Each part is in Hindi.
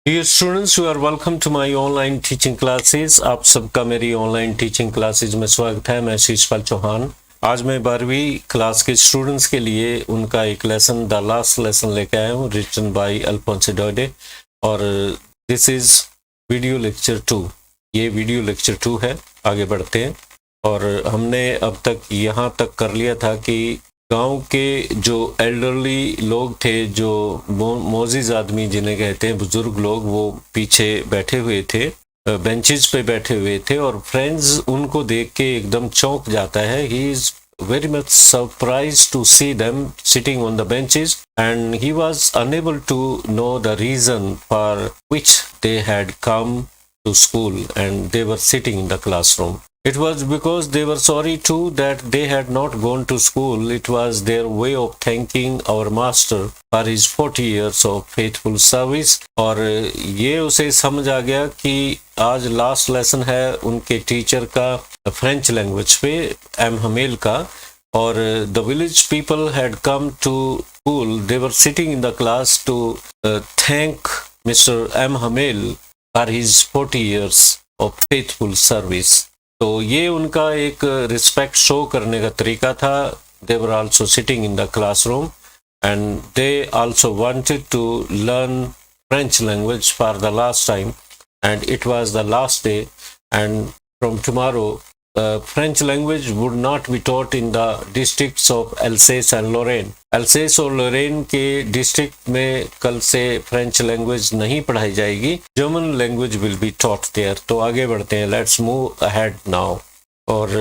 Dear students, you are welcome to my online teaching classes. आप सबका मेरी ऑनलाइन टीचिंग क्लासेस में स्वागत है। मैं शीशपाल चौहान। आज मैं 12वीं क्लास के स्टूडेंट्स के लिए उनका एक लेसन, द लास्ट लेसन लेके आया हूँ, रिटन बाय अल्फोंसो डोडे। और दिस इज वीडियो लेक्चर 2। ये वीडियो लेक्चर 2 है। आगे बढ़ते हैं। और हमने अब तक यहाँ तक कर लिया था कि गांव के जो एल्डरली लोग थे, जो मोजिज आदमी जिन्हें कहते हैं, बुजुर्ग लोग, वो पीछे बैठे हुए थे, बेंचेस पे बैठे हुए थे। और फ्रेंड्स उनको देख के एकदम चौंक जाता है। He is very much surprised to see them sitting on the benches, and he was unable to know the reason for which they had come to school and they were sitting in the classroom. It was because they were sorry too that they had not gone to school. It was their way of thanking our master for his 40 years of faithful service. और ये उसे समझ आ गया कि आज लास्ट लेसन है उनके टीचर का फ्रेंच लैंग्वेज पे, एम हमेल का। और the village people had come to school. They were sitting in the class to thank mister M Hamel for his 40 years of faithful service. तो ये उनका एक रिस्पेक्ट शो करने का तरीका था। They were also sitting in the classroom and they also wanted to learn French language for the last time, and it was the last day. And from tomorrow French language would not be taught in the districts of Alsace and Lorraine. Alsace और Lorraine के डिस्ट्रिक्ट में कल से फ्रेंच लैंग्वेज नहीं पढ़ाई जाएगी। German language will be taught there. तो आगे बढ़ते हैं। Let's move ahead now. और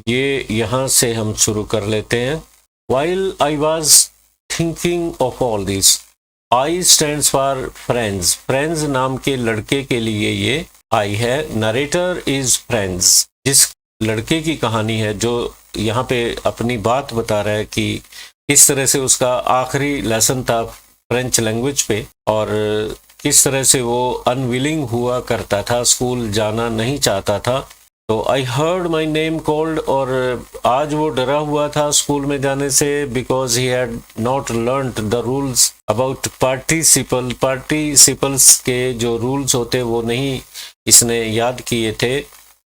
ये यहाँ से हम शुरू कर लेते हैं। While I was thinking of all this, I stands for friends. Friends नाम के लड़के के लिए ये I है। Narrator is friends. जिस लड़के की कहानी है, जो यहाँ पे अपनी बात बता रहा है कि किस तरह से उसका आखिरी लेसन था फ्रेंच लैंग्वेज पे, और किस तरह से वो अनविलिंग हुआ करता था, स्कूल जाना नहीं चाहता था। तो I heard my name called, और आज वो डरा हुआ था स्कूल में जाने से, because he had not learned the rules about participle. Participles के जो रूल्स होते वो नहीं इसने याद किए थे,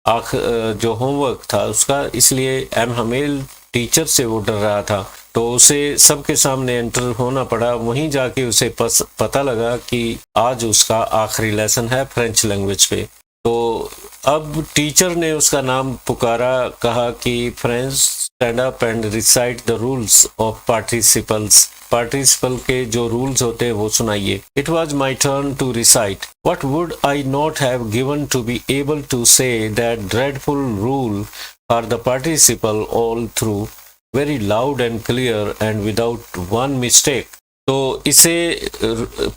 जो होमवर्क था उसका। इसलिए एम हमेल टीचर से वो डर रहा था। तो उसे सबके सामने एंटर होना पड़ा। वहीं जाके उसे पता लगा कि आज उसका आखिरी लेसन है फ्रेंच लैंग्वेज पे। तो अब टीचर ने उसका नाम पुकारा, कहा कि friends stand up and recite the rules of participles. Participle के जो रूल्स होते हैं वो सुनाइए। It was my turn to recite. What would I not have given to be able to say that dreadful rule for the participle all through, very loud and clear and without one mistake. तो इसे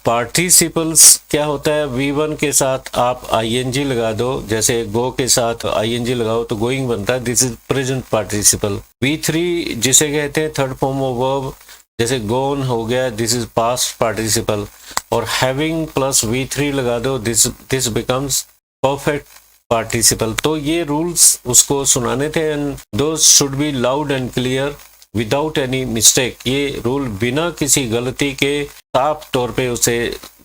पार्टिसिपल्स क्या होता है, V1 के साथ आप ING लगा दो, जैसे गो के साथ ING लगाओ तो गोइंग बनता है, this is present participle. V3 जिसे कहते हैं थर्ड फॉर्म ऑफ वर्ब, जैसे गोन हो गया, दिस इज पास्ट पार्टिसिपल। और हैविंग प्लस V3 लगा दो, दिस बिकम्स परफेक्ट पार्टिसिपल। तो ये रूल्स उसको सुनाने थे, and those should be loud and clear without any mistake. ये रूल बिना किसी गलती के साफ तौर पे उसे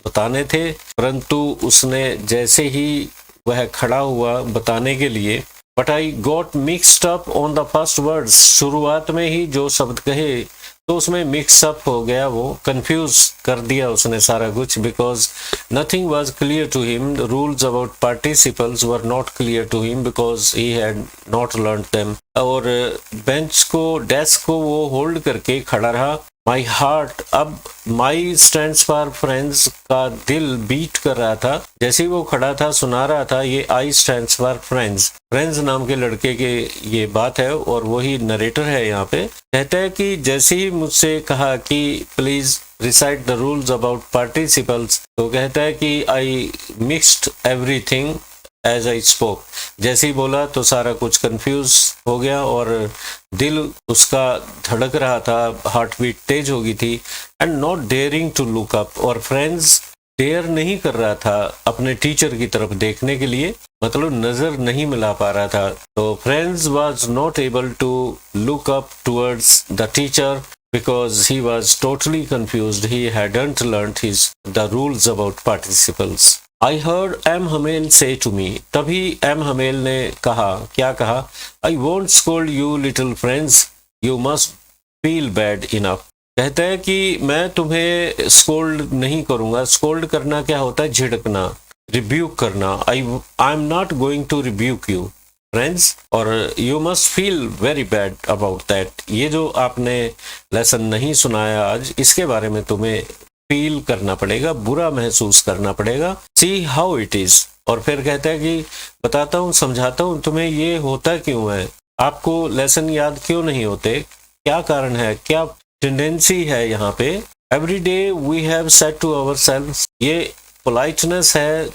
बताने थे। परंतु उसने जैसे ही वह खड़ा हुआ बताने के लिए, but I got mixed up on the first words, शुरुआत में ही जो शब्द कहे तो उसमें मिक्स अप हो गया, वो कंफ्यूज कर दिया उसने सारा कुछ। Because nothing was clear to him, the rules about participles were not clear to him because he had not learn them. और बेंच को, डेस्क को वो होल्ड करके खड़ा रहा। माई हार्ट, अब माई स्टैंड्स फॉर फ्रेंड्स का दिल बीट कर रहा था। जैसे ही वो खड़ा था सुना रहा था, ये आई स्टैंड्स फॉर फ्रेंड्स। फ्रेंड्स नाम के लड़के के ये बात है, और वही नरेटर है यहाँ पे। कहता है कि जैसे ही मुझसे कहा कि please recite the rules about participles, तो कहता है कि I mixed everything as I spoke. जैसे ही बोला तो सारा कुछ कंफ्यूज हो गया, और दिल उसका धड़क रहा था, हार्ट बीट तेज हो गई थी। And not daring to look up, और फ्रेंड्स डेयर नहीं कर रहा था अपने टीचर की तरफ देखने के लिए, मतलब नजर नहीं मिला पा रहा था। तो friends was not able to look up towards the teacher because he was totally confused. He hadn't learnt the rules about participles. I heard M. Hamel say to me. तभी M. Hamel ने कहा, क्या कहा? I won't scold you little friends. You must feel bad enough. कहता है कि मैं तुम्हें स्कोल्ड नहीं करूंगा. स्कोल्ड करना क्या होता है? झिड़कना, रिब्यूक करना. I am not going to rebuke you friends, और you must feel very bad about that. ये जो आपने लेसन नहीं सुनाया आज, इसके बारे में तुम्हें फील करना पड़ेगा, बुरा महसूस करना पड़ेगा. See how it is. और फिर कहता है कि बताता हूँ, समझाता हूँ तुम्हें ये होता क्यों है, आपको लेसन याद क्यों नहीं होते, क्या कारण है, क्या टेंडेंसी है यहाँ पे. Every day we have said to ourselves. ये पोलाइटनेस है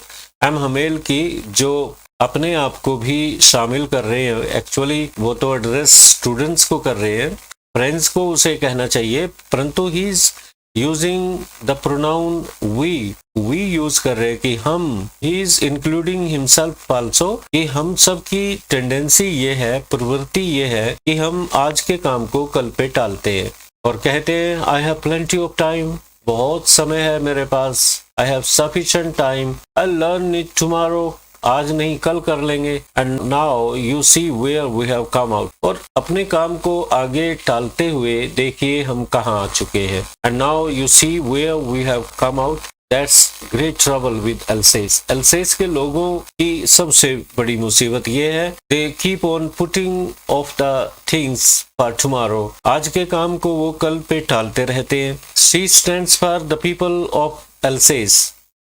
एम हमेल की, जो अपने आप को भी शामिल कर रहे हैं. एक्चुअली वो तो एड्रेस स्टूडेंट्स को कर रहे हैं, फ्रेंड्स को उसे कहना चाहिए, परंतु he is using the pronoun we use कर रहे हैं कि हम. He is including himself also, कि हम सब की टेंडेंसी ये है, प्रवृत्ति ये है कि हम आज के काम को कल पे टालते हैं. और कहते हैं I have plenty of time, बहुत समय है मेरे पास. I have sufficient time, I learn it tomorrow, आज नहीं कल कर लेंगे. And now you see where we have come out. और अपने काम को आगे टालते हुए देखिए हम कहाँ आ चुके हैं. And now you see where we have come out. That's great trouble with Alsace. Alsace के लोगों की सबसे बड़ी मुसीबत ये है, they keep on putting off the things for tomorrow. आज के काम को वो कल पे टालते रहते हैं. C stands for the people of Alsace.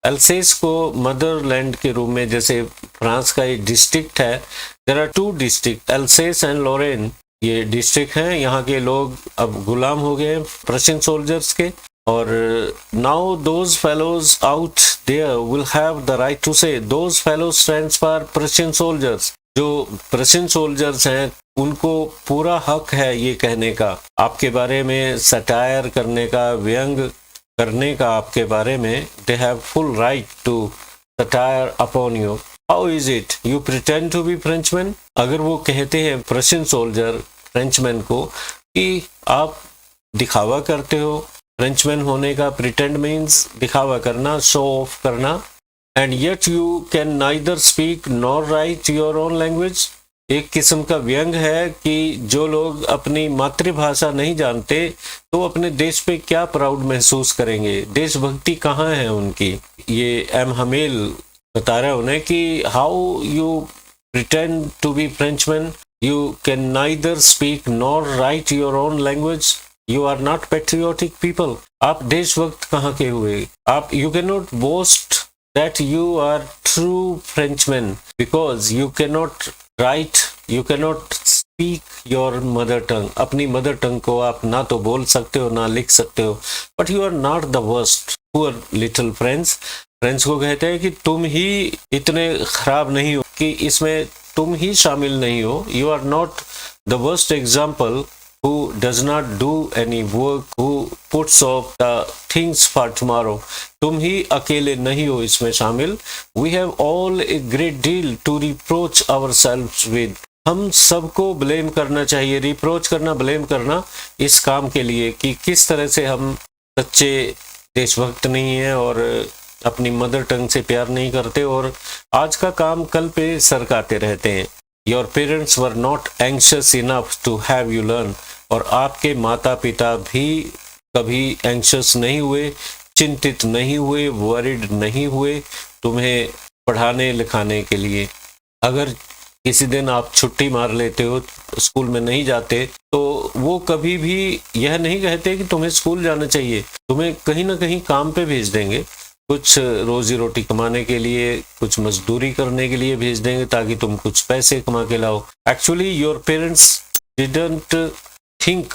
Alsace को मदरलैंड के रूप में, जैसे फ्रांस का एक डिस्ट्रिक्ट है, there are two districts, Alsace and Lorraine. ये डिस्ट्रिक्ट हैं, यहाँ के लोग अब गुलाम हो गए प्रशियन सोल्जर्स के. और now those fellows out there will have the right to say. Those fellows stands for Prussian soldiers. जो प्रशियन सोल्जर्स हैं उनको पूरा हक है ये कहने का, आपके बारे में सटायर करने का, व्यंग करने का आपके बारे में. They have full right to satire upon you. How is it you pretend to be Frenchman. अगर वो कहते हैं प्रशियन सोल्जर फ्रेंचमैन को कि आप दिखावा करते हो, फ्रेंचमैन होने का प्रिटेंड मीन्स दिखावा करना, शो ऑफ करना. And yet you can neither speak nor write your own language. एक किस्म का व्यंग है कि जो लोग अपनी मातृभाषा नहीं जानते तो अपने देश पे क्या प्राउड महसूस करेंगे, देशभक्ति कहाँ है उनकी. ये एम हमेल बता रहे उन्हें कि how you pretend to be Frenchman, you can neither speak nor write your own language. You are not patriotic people. आप देशभक्त कहाँ के हुए? आप you cannot boast that you are true Frenchmen because you cannot write, you cannot speak your mother tongue. अपनी मदर टंग को आप ना तो बोल सकते हो ना लिख सकते हो. But you are not the worst. Poor little friends. Friends को कहते हैं कि तुम ही इतने खराब नहीं हो, कि इसमें तुम ही शामिल नहीं हो. You are not the worst example who does not do any work, who puts off the things for tomorrow. तुम ही अकेले नहीं हो इसमें शामिल. We have all a great deal to reproach ourselves with. हम सबको ब्लेम करना चाहिए, रिप्रोच करना, ब्लेम करना इस काम के लिए कि किस तरह से हम सच्चे देशभक्त नहीं हैं और अपनी मदर टंग से प्यार नहीं करते और आज का काम कल पे सरकाते रहते हैं. Your parents were not anxious enough to have you learn. और आपके माता पिता भी कभी एंक्शस नहीं हुए, चिंतित नहीं हुए, वरिड नहीं हुए तुम्हें पढ़ाने लिखाने के लिए. अगर किसी दिन आप छुट्टी मार लेते हो, स्कूल में नहीं जाते, तो वो कभी भी यह नहीं कहते कि तुम्हें स्कूल जाना चाहिए. तुम्हें कहीं ना कहीं काम पे भेज देंगे, कुछ रोजी रोटी कमाने के लिए, कुछ मजदूरी करने के लिए भेज देंगे ताकि तुम कुछ पैसे कमा के लाओ. Actually your parents didn't think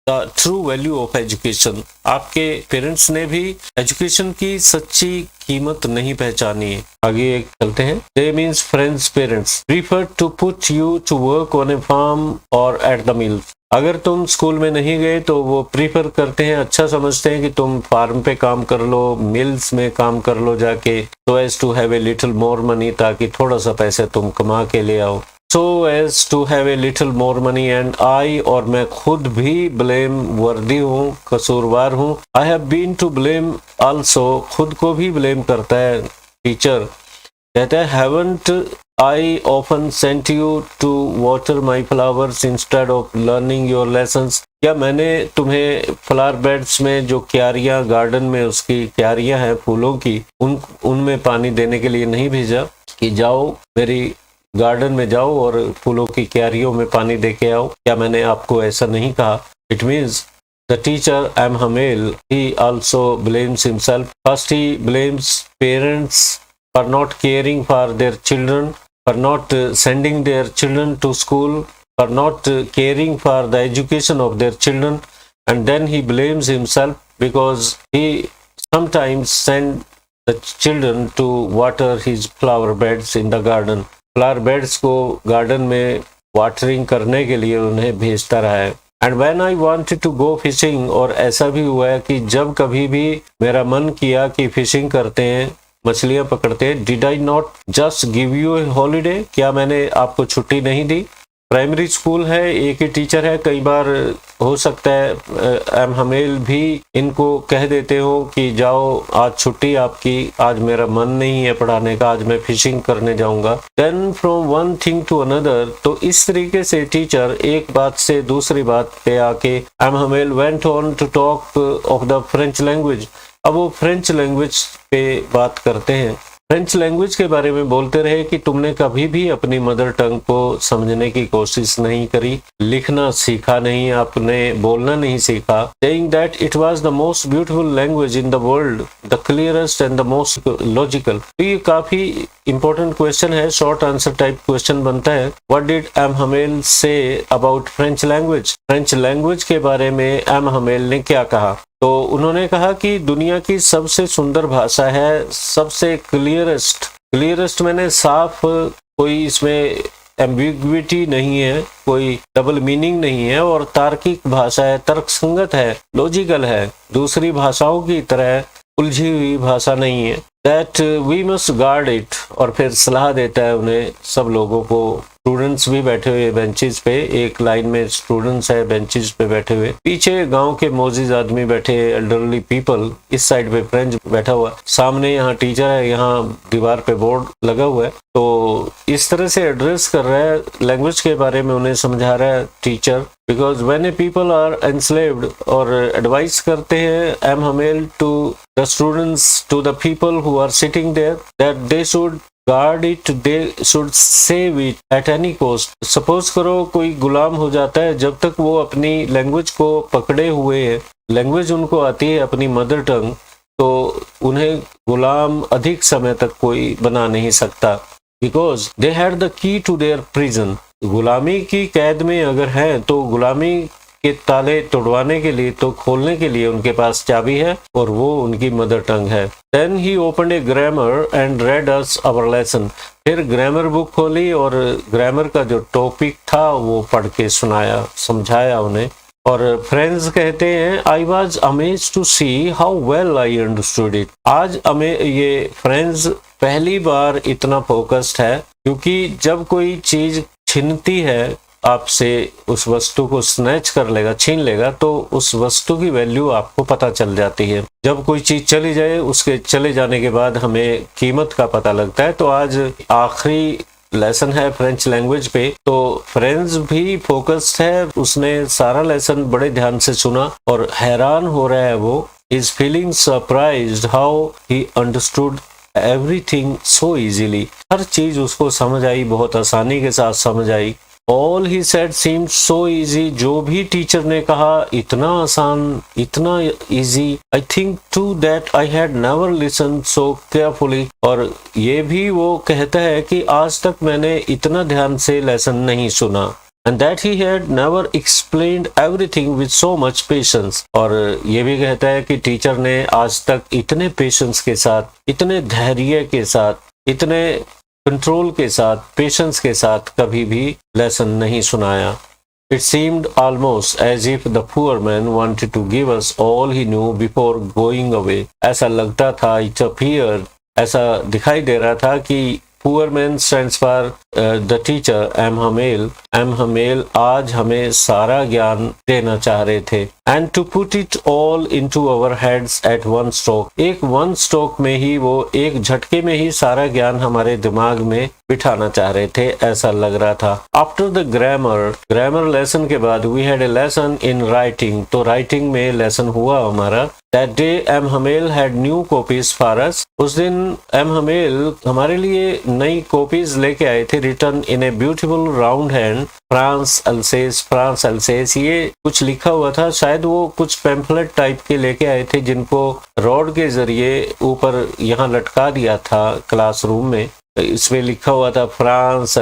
the true value of education. आपके पेरेंट्स ने भी एजुकेशन की सच्ची कीमत नहीं पहचानी है. आगे चलते हैं. They means friends parents prefer to put you to work on a farm और एट द मिल्स. अगर तुम स्कूल में नहीं गए तो वो प्रीफर करते हैं, अच्छा समझते हैं कि तुम फार्म पे काम कर लो, मिल्स में काम कर लो जाके, so as to have a little more money, ताकि थोड़ा सा पैसे तुम कमा के ले आओ. so as to have a little more money and I, और मैं खुद भी blame वर्दी हूँ, कसूरवार हूँ। I have been to blame also, खुद को भी blame करता है टीचर। कहता है haven't I often sent you to water my flowers instead of learning your lessons? क्या मैंने तुम्हें फ्लावर बेड्स में जो क्यारियां, गार्डन में उसकी क्यारियां हैं फूलों की, उनमें पानी देने के लिए नहीं भेजा कि जाओ मेरी गार्डन में जाओ और फूलों की क्यारियों में पानी दे के आओ? क्या मैंने आपको ऐसा नहीं कहा? It means the teacher M Hamel, he also blames himself. First he blames parents for not caring for their children, for not sending their children to school, for not caring for the education of their children, and then he blames himself because he sometimes send the children to water his flower beds in the garden. Flower beds को गार्डन में वाटरिंग करने के लिए उन्हें भेजता रहा है। And when I wanted to go fishing, और ऐसा भी हुआ है कि जब कभी भी मेरा मन किया कि फिशिंग करते हैं, मछलियां पकड़ते हैं, did I not just give U A holiday, क्या मैंने आपको छुट्टी नहीं दी? प्राइमरी स्कूल है, एक ही टीचर है, कई बार हो सकता है एम हमेल भी इनको कह देते हो कि जाओ आज छुट्टी आपकी, आज मेरा मन नहीं है पढ़ाने का, आज मैं फिशिंग करने जाऊंगा। Then from one thing to another, तो इस तरीके से टीचर एक बात से दूसरी बात पे आके M Hamel went on to talk of the French language. अब वो फ्रेंच लैंग्वेज पे बात करते हैं, फ्रेंच लैंग्वेज के बारे में बोलते रहे कि तुमने कभी भी अपनी मदर टंग को समझने की कोशिश नहीं करी, लिखना सीखा नहीं, आपने बोलना नहीं सीखा। saying that it was the most beautiful language in the world, the clearest and the most logical। तो ये काफी इंपॉर्टेंट क्वेश्चन है, शॉर्ट आंसर टाइप क्वेश्चन बनता है। What did M Hamel say about French language? French language के बारे में एम हमेल ने क्या कहा? तो उन्होंने कहा कि दुनिया की सबसे सुंदर भाषा है, सबसे क्लियरेस्ट मैंने साफ, कोई इसमें एम्बिग्विटी नहीं है, कोई डबल मीनिंग नहीं है, और तार्किक भाषा है, तर्कसंगत है, लॉजिकल है, दूसरी भाषाओं की तरह उलझी हुई भाषा नहीं है। That we must guard it, और फिर सलाह देता है उन्हें, सब लोगों को। स्टूडेंट्स भी बैठे हुए बेंचेस पे, एक लाइन में स्टूडेंट्स है बेंचेस पे बैठे हुए, पीछे गांव के मोजिज आदमी बैठे, एल्डरली पीपल, इस साइड पे फ्रेंच बैठा हुआ, सामने यहाँ टीचर है, यहाँ दीवार पे बोर्ड लगा हुआ है। तो इस तरह से एड्रेस कर रहा है, लैंग्वेज के बारे में उन्हें समझा रहा है टीचर। Because when a people are enslaved, और एडवाइस करते हैं M Hamel to the students, to the people who are sitting there, that they should guard it, they should save it at any cost. Suppose करो कोई गुलाम हो जाता है, जब तक वो अपनी लैंग्वेज को पकड़े हुए है, लैंग्वेज उनको आती है अपनी मदर टंग, तो उन्हें गुलाम अधिक समय तक कोई बना नहीं सकता। Because they had the key to their prison, गुलामी की कैद में अगर हैं तो गुलामी के ताले तोड़वाने के लिए, तो खोलने के लिए उनके पास चाबी है, और वो उनकी मदर टंग है। Then he opened a grammar and read us our lesson, फिर ग्रामर बुक खोली और ग्रामर का जो टॉपिक था वो पढ़ के सुनाया, समझाया उन्हें। और फ्रेंड्स कहते हैं I was amazed to see how well I understood it. आज हमें ये फ्रेंड्स पहली बार इतना फोकस्ड है, क्योंकि जब कोई चीज छिनती है आपसे, उस वस्तु को स्नैच कर लेगा, छीन लेगा, तो उस वस्तु की वैल्यू आपको पता चल जाती है। जब कोई चीज चली जाए, उसके चले जाने के बाद हमें कीमत का पता लगता है। तो आज आखिरी लेसन है फ्रेंच लैंग्वेज पे, तो फ्रेंड्स भी फोकस्ड है, उसने सारा लेसन बड़े ध्यान से सुना और हैरान हो रहा है वो। Is feeling surprised how he understood everything so easily, हर चीज उसको समझ आई, बहुत आसानी के साथ समझ आई। All he said seemed so easy, जो भी टीचर ने कहा इतना आसान, इतना easy। I think too that I had never listened so carefully, और ये भी वो कहता है कि आज तक मैंने इतना ध्यान से लेसन नहीं सुना। And that he had never explained everything with so much patience, और ये भी कहता है कि टीचर ने आज तक इतने पेशेंस के साथ, इतने धैर्य के साथ, इतने कंट्रोल के साथ, पेशेंस के साथ कभी भी लेसन नहीं सुनाया। It seemed almost as if the poor man wanted to give us all he knew before going away। ऐसा लगता था, it appeared, ऐसा दिखाई दे रहा था कि poor man stands for the teacher M Hamel. M Hamel आज हमें सारा ज्ञान देना चाह रहे थे। And to put it all into our heads at one stroke, एक वन स्ट्रोक में ही, वो एक झटके में ही सारा ज्ञान हमारे दिमाग में बिठाना चाह रहे थे, ऐसा लग रहा था। आफ्टर द ग्रामर लेसन के बाद we had a lesson in writing, तो राइटिंग में लेसन हुआ हमारा। That day M Hamel had new copies for us, उस दिन एम हमेल हमारे लिए नई कॉपीज लेके आए थे। Written in a beautiful round hand France Alsace, ये कुछ लिखा हुआ था, शायद वो कुछ पैम्फलेट टाइप के लेके आए थे जिनको रॉड के जरिए ऊपर यहाँ लटका दिया था क्लासरूम में। इसमें लिखा हुआ था France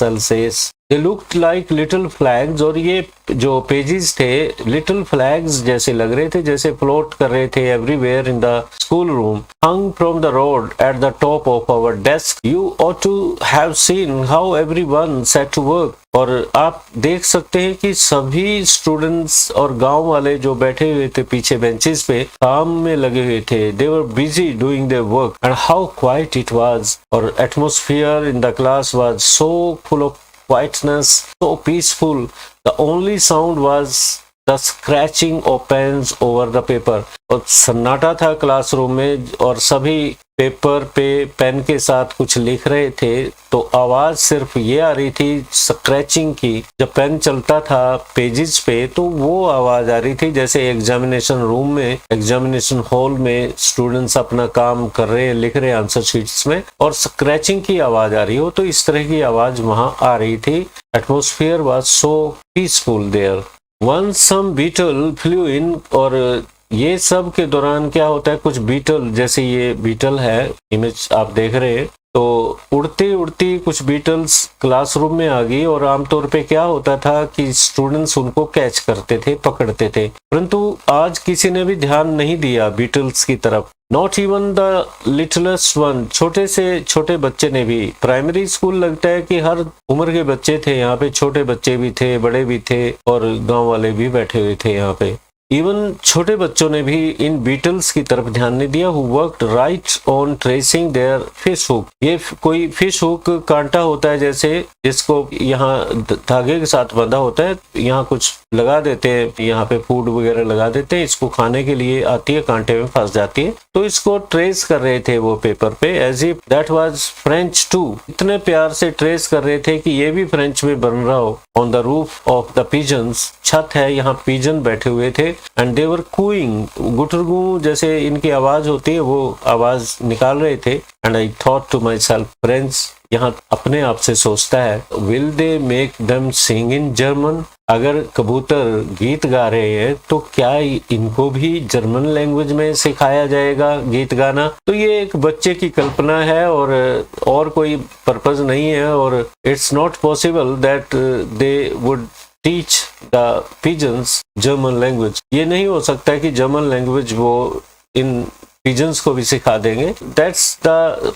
अल्सेस। They looked like little flags, और ये जो पेजेस थे लिटिल फ्लैग्स जैसे लग रहे थे, जैसे फ्लोट कर रहे थे everywhere in the school room. Hung from the rod at the top of our desk, you ought to have seen how everyone set to work. और आप देख सकते हैं कि सभी स्टूडेंट्स और गांव वाले जो बैठे हुए थे पीछे बेंचेस पे काम में लगे हुए थे। They were busy doing their work and how quiet it was, और atmosphere in the class was so full of quietness, so peaceful. The only sound was the scratching of pens over the paper. और सन्नाटा था क्लासरूम में, और सभी पेपर पे पेन के साथ कुछ लिख रहे थे, तो आवाज सिर्फ ये आ रही थी स्क्रैचिंग की। जब पेन चलता था पेजेस पे तो वो आवाज आ रही थी जैसे एग्जामिनेशन रूम में, एग्जामिनेशन हॉल में स्टूडेंट्स अपना काम कर रहे हैं, लिख रहे हैं आंसर शीट्स में, और स्क्रैचिंग की आवाज आ रही हो, तो इस तरह की आवाज वहां आ रही थी। Atmosphere was so peaceful there. Once some beetle flew in, और ये सब के दौरान क्या होता है, कुछ बीटल, जैसे ये बीटल है, इमेज आप देख रहे हैं, तो उड़ती उड़ती कुछ बीटल्स क्लासरूम में आ गई। और आमतौर पे क्या होता था कि स्टूडेंट्स उनको कैच करते थे, पकड़ते थे, परंतु आज किसी ने भी ध्यान नहीं दिया बीटल्स की तरफ। Not even the littlest one, छोटे से छोटे बच्चे ने भी। प्राइमरी स्कूल लगता है कि हर उम्र के बच्चे थे यहाँ पे, छोटे बच्चे भी थे, बड़े भी थे, और गांव वाले भी बैठे हुए थे यहाँ पे। इवन छोटे बच्चों ने भी इन बीटल्स की तरफ ध्यान नहीं दिया। Who worked right on tracing their fish hook, ये कोई फिश हुक कांटा होता है जैसे, जिसको यहाँ धागे के साथ बंधा होता है, यहाँ कुछ लगा देते हैं, यहाँ पे फूड वगैरह लगा देते हैं, इसको खाने के लिए आती है, कांटे में फंस जाती है, तो इसको ट्रेस कर रहे थे वो पेपर पे, as if that was French too. इतने प्यार से ट्रेस कर रहे थे कि ये भी फ्रेंच में बन रहा हो। On the roof of the pigeons, छत है, यहाँ पिजन बैठे हुए थे। एंड दे वर कूइंग, गुटरगू जैसे इनकी आवाज होती है, वो आवाज निकाल रहे थे। And I thought to myself, friends यहाँ अपने आप से सोचता है, will they make them sing in German, अगर कबूतर गीत गा रहे हैं तो क्या इनको भी जर्मन लैंग्वेज में सिखाया जाएगा गीत गाना। तो ये एक बच्चे की कल्पना है और कोई पर्पज नहीं है, और it's not possible that they would teach the pigeons German language. ये नहीं हो सकता कि जर्मन लैंग्वेज वो इन पिजन्स को भी सिखा देंगे। That's the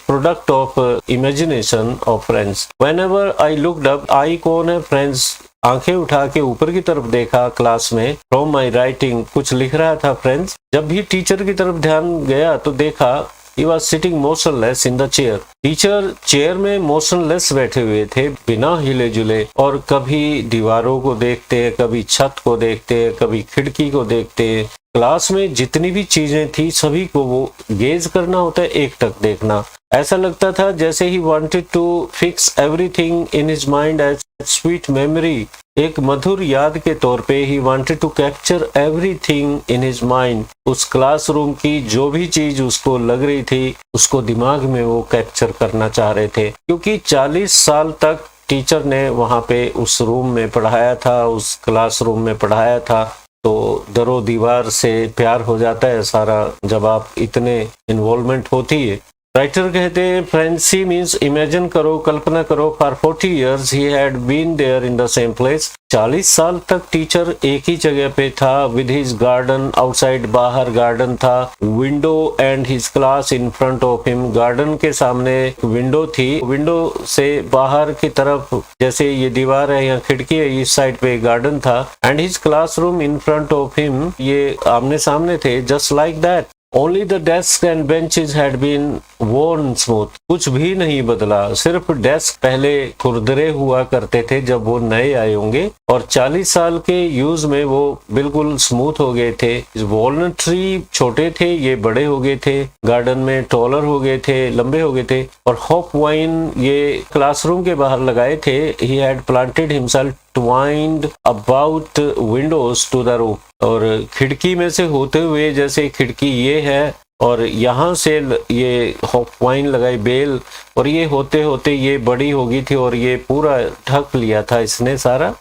product of imagination of friends. Whenever I looked up, I कौन है फ्रेंड्स, आंखें उठा के ऊपर की तरफ देखा क्लास में। फ्रॉम माई राइटिंग, कुछ लिख रहा था फ्रेंड्स। जब भी टीचर की तरफ ध्यान गया तो देखा he was sitting motionless in the chair. Teacher chair में मोशनलेस बैठे हुए थे, बिना हिले जुले, और कभी दीवारों को देखते, कभी छत को देखते, कभी खिड़की को देखते। क्लास में जितनी भी चीजें थी सभी को वो गेज करना होता है, एक टक देखना। ऐसा लगता था जैसे he wanted to fix everything in his mind as sweet memory, एक मधुर याद के तौर पे he wanted to capture everything in his mind. उस क्लासरूम की जो भी चीज उसको लग रही थी उसको दिमाग में वो कैप्चर करना चाह रहे थे, क्योंकि 40 साल तक टीचर ने वहां पे उस रूम में पढ़ाया था, उस क्लासरूम में पढ़ाया था। तो दरो दीवार से प्यार हो जाता है सारा जब आप इतने इन्वॉल्वमेंट होती है। राइटर कहते हैं फ्रेंसी मीन्स इमेजिन करो, कल्पना करो। For 40 years he had been there in the same place. 40 साल तक टीचर एक ही जगह पे था। विद हिज गार्डन आउटसाइड, बाहर गार्डन था। Window and his class in front of him, garden के सामने विंडो थी, विंडो से बाहर की तरफ जैसे ये दीवार है या खिड़की है, इस साइड पे गार्डन था। And his classroom in front of him, ये आमने सामने थे। Just like that, only the desk and benches had been worn smooth. कुछ भी नहीं बदला, सिर्फ डेस्क पहले खुरदरे हुआ करते थे जब वो नए आए होंगे, और 40 साल के यूज में वो बिल्कुल स्मूथ हो गए थे। वॉलनट ट्री छोटे थे, ये बड़े हो गए थे। गार्डन में टॉलर हो गए थे, लंबे हो गए थे। और हॉप वाइन ये क्लासरूम के बाहर लगाए थे। He had planted himself twined about windows to the roof. और खिड़की में से होते हुए, जैसे खिड़की ये है और यहाँ से ये हॉप वाइन लगाई बेल, और ये होते होते ये बड़ी हो गई थी और ये पूरा ढक लिया था इसने सारा,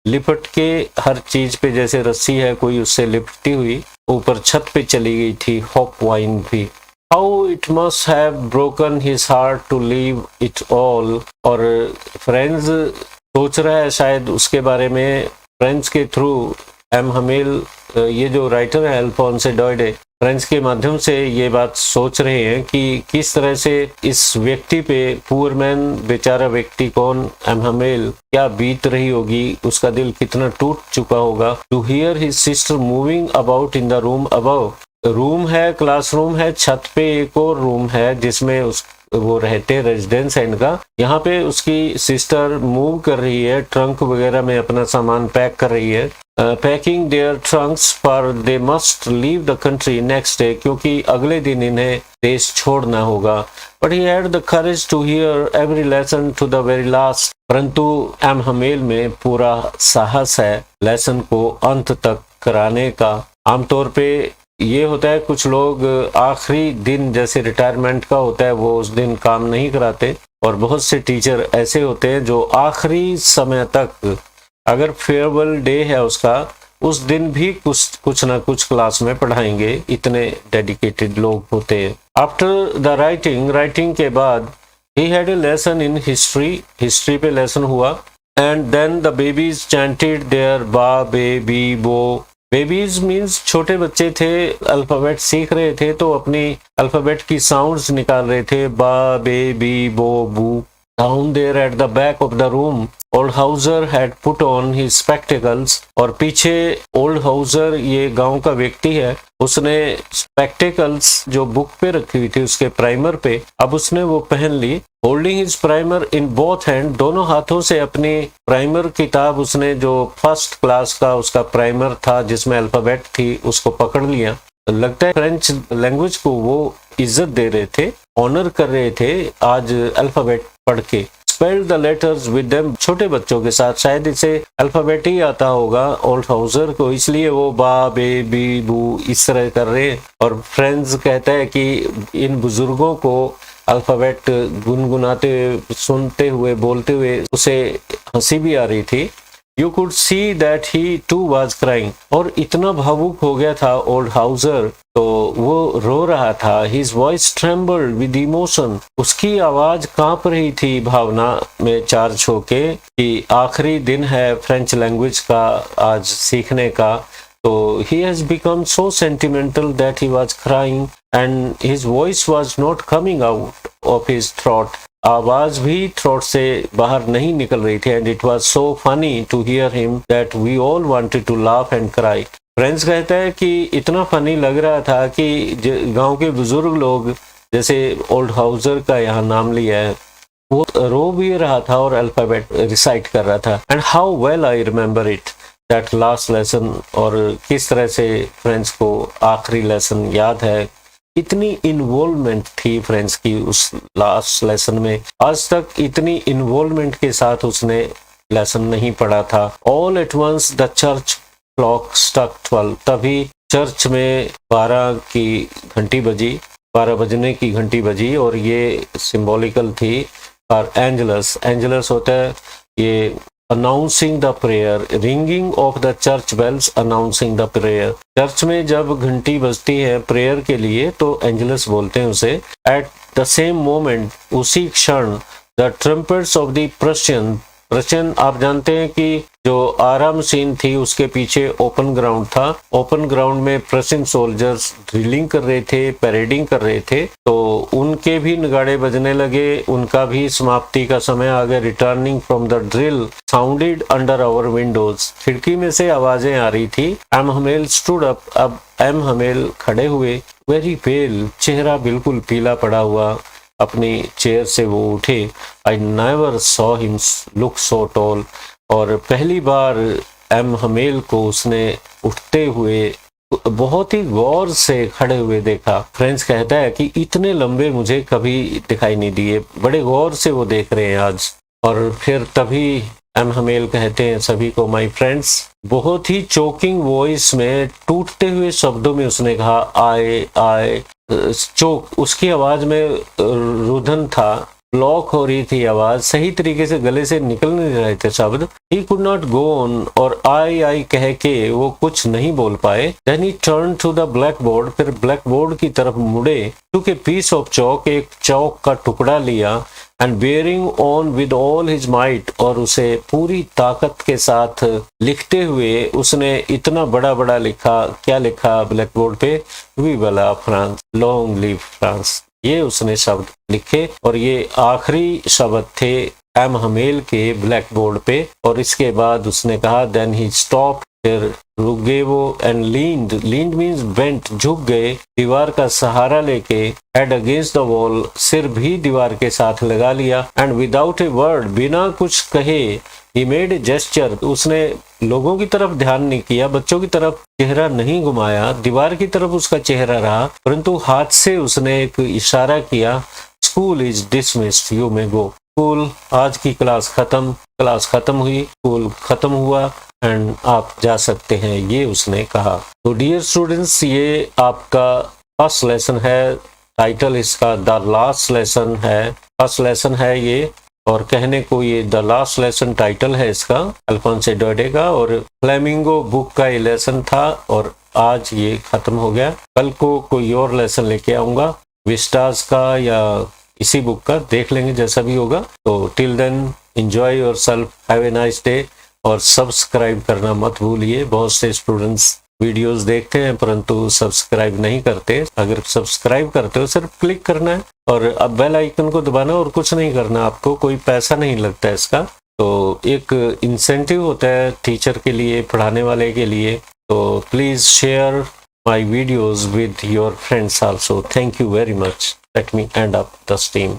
लिपट के हर चीज पे जैसे रस्सी है कोई उससे लिपटी हुई ऊपर छत पे चली गई थी हॉप वाइन भी। How it must have broken his heart to leave it all. और फ्रेंड्स सोच रहा है शायद उसके बारे में, फ्रेंड्स के थ्रू एम हमेल, ये जो राइटर है अल्फोंसे डॉयडे, फ्रेंड्स के माध्यम से ये बात सोच रहे हैं कि किस तरह से इस व्यक्ति पे, पुअर मैन, बेचारा व्यक्ति कौन, एम हमेल, क्या बीत रही होगी, उसका दिल कितना टूट चुका होगा। To hear his sister moving about in the room above. Room है, क्लासरूम है, छत पे एक और रूम है जिसमें वो रहते, रेजिडेंस है इनका। यहाँ पे उसकी सिस्टर मूव कर रही है, ट्रंक वगैरह में अपना सामान पैक कर रही है। Packing their trunks for they must leave the country next day, क्योंकि अगले दिन इन्हें देश छोड़ना होगा। But he had the courage to hear every lesson to the very last. परंतु एम हमेल में पूरा साहस है लेसन को अंत तक कराने का। आमतौर पे ये होता है, कुछ लोग आखिरी दिन, जैसे रिटायरमेंट का होता है, वो उस दिन काम नहीं कराते, और बहुत से टीचर ऐसे होते हैं जो आखिरी समय तक, अगर फेयरवेल डे है उसका, उस दिन भी कुछ ना कुछ क्लास में पढ़ाएंगे, इतने डेडिकेटेड लोग होते हैं। आफ्टर द राइटिंग के बाद he had a lesson in history पे लेसन हुआ। And then the babies chanted their ba be bi bo. Babies means छोटे बच्चे थे, अल्फाबेट सीख रहे थे, तो अपनी अल्फाबेट की साउंड्स निकाल रहे थे, बा बे बी बो बू। Down there at the back of the room, old Houser had put on his spectacles। और पीछे ओल्ड हाउजर, ये गांव का व्यक्ति है, उसने स्पेक्टिकल्स जो बुक पे रखी हुई थी उसके प्राइमर पे, अब उसने वो पहन ली। Holding his primer in both hand, दोनों हाथों से अपनी प्राइमर किताब, उसने जो फर्स्ट क्लास का उसका प्राइमर था जिसमें अल्फाबेट थी, उसको पकड़ लिया। लगता है फ्रेंच लैंग्वेज को वो इज्जत दे रहे थे, ऑनर कर रहे थे आज अल्फाबेट पढ़ के। Spelled the letters with them, छोटे बच्चों के साथ, शायद इसे अल्फाबेट ही आता होगा ओल्ड हाउजर को, इसलिए वो बा बे बी बू इस तरह कर रहे हैं। और फ्रेंड्स कहता है कि इन बुजुर्गों को अल्फाबेट गुनगुनाते हुए, सुनते हुए, बोलते हुए उसे हंसी भी आ रही थी। You could see that he too was crying। और इतना भावुक हो गया था ओल्ड हाउजर, तो वो रो रहा था। His voice trembled with emotion। उसकी आवाज कांप रही थी भावना में चार्ज होके कि आखिरी दिन है फ्रेंच लैंग्वेज का आज सीखने का। तो he has become so sentimental that he was crying and his voice was not coming out of his throat। आवाज भी थ्रोट से बाहर नहीं निकल रही थी। And it was so funny to hear him that we all wanted to laugh and cry. Friends कहता है कि इतना फनी लग रहा था कि गांव के बुजुर्ग लोग, जैसे ओल्ड हाउजर का यहाँ नाम लिया है, वो रो भी रहा था और अल्फाबेट रिसाइट कर रहा था। And how well I remember it that last lesson. और किस तरह से फ्रेंड्स को आखिरी लेसन याद है, इतनी इन्वॉल्वमेंट थी फ्रेंड्स की उस लास्ट लेसन में। आज तक इतनी इन्वॉल्वमेंट के साथ उसने लेसन नहीं पढ़ा था। All at once the church clock struck 12। तभी चर्च में 12 की घंटी बजी, 12 बजने की घंटी बजी, और ये सिंबॉलिकल थी फॉर एंजलस। एंजलस होता है ये announcing the prayer, ringing of the church bells announcing the prayer. Church में जब घंटी बजती है प्रेयर के लिए तो एंजलस बोलते हैं उसे। एट द सेम मोमेंट, उसी क्षण, the trumpets of the Prussian, आप जानते हैं कि जो आराम सीन थी उसके पीछे ओपन ग्राउंड था। ओपन ग्राउंड में प्रशियन सोल्जर्स ड्रिलिंग कर रहे थे, पैरेडिंग कर रहे थे, तो उनके भी नगाड़े बजने लगे, उनका भी समाप्ति का समय आ गया। Returning from the drill sounded under our windows. खिड़की में से आवाजें आ रही थी। M Hamel stood up. अब एम हमेल खड़े हुए, वेरी पेल, चेहरा बिल्कुल पीला पड़ा हुआ, अपनी चेयर से वो उठे। I never saw him look so tall, और पहली बार एम हमेल को उसने उठते हुए बहुत ही गौर से खड़े हुए देखा। फ्रेंच कहता है कि इतने लंबे मुझे कभी दिखाई नहीं दिए, बड़े गौर से वो देख रहे हैं आज। और फिर तभी एम हमेल कहते हैं सभी को, माय फ्रेंड्स। बहुत ही चोकिंग वॉइस में, टूटते हुए शब्दों में उसने कहा, आए चोक, उसकी आवाज में रुधन था, ब्लॉक हो रही थी आवाज, सही तरीके से गले से निकल नहीं रहे थे शब्द। He could not go on, और आई कह के वो कुछ नहीं बोल पाए। Then he turn to the blackboard, फिर ब्लैक बोर्ड की तरफ मुड़े, टुक ए पीस ऑफ चौक, एक चौक का टुकड़ा लिया, and bearing on with all his might, और उसे पूरी ताकत के साथ लिखते हुए उसने इतना बड़ा बड़ा लिखा। क्या लिखा ब्लैक बोर्ड पे? वी वला फ्रांस, लॉन्ग लिव फ्रांस, ये उसने शब्द लिखे। और ये आखिरी शब्द थे एम हमेल के ब्लैक बोर्ड पे। और इसके बाद उसने कहा, देन ही स्टॉप, फिर रुक गए वो, एंड लीन्ड मीन्स बेंट, झुक गए, दीवार का सहारा लेके, हेड अगेंस्ट द वॉल, सिर भी दीवार के साथ लगा लिया, एंड विदाउट ए वर्ड, बिना कुछ कहे, ही मेड ए जेस्चर, उसने लोगों की तरफ ध्यान नहीं किया, बच्चों की तरफ चेहरा नहीं घुमाया, दीवार की तरफ उसका चेहरा रहा, परंतु हाथ से उसने एक इशारा किया, school is dismissed, you may go. School, आज की क्लास खत्म हुई, स्कूल खत्म हुआ, एंड आप जा सकते हैं, ये उसने कहा। तो डियर स्टूडेंट्स, ये आपका फर्स्ट लेसन है, टाइटल इसका द लास्ट लेसन है, फर्स्ट लेसन है ये, और कहने को ये द लास्ट लेसन टाइटल है इसका, अल्फोंसो डोडे का, और फ्लेमिंगो बुक का ये लेसन था, और आज ये खत्म हो गया। कल को कोई और लेसन लेके आऊंगा, विस्टास का या इसी बुक का, देख लेंगे जैसा भी होगा। तो till then enjoy yourself, have a nice day, और सब्सक्राइब करना मत भूलिए। बहुत से स्टूडेंट्स वीडियोस देखते हैं परंतु सब्सक्राइब नहीं करते। अगर सब्सक्राइब करते हो, सिर्फ क्लिक करना है और अब बेल आइकन को दबाना, और कुछ नहीं करना, आपको कोई पैसा नहीं लगता इसका। तो एक इंसेंटिव होता है टीचर के लिए, पढ़ाने वाले के लिए। तो please share my videos with your friends also. Thank you very much. Let me end up the stream.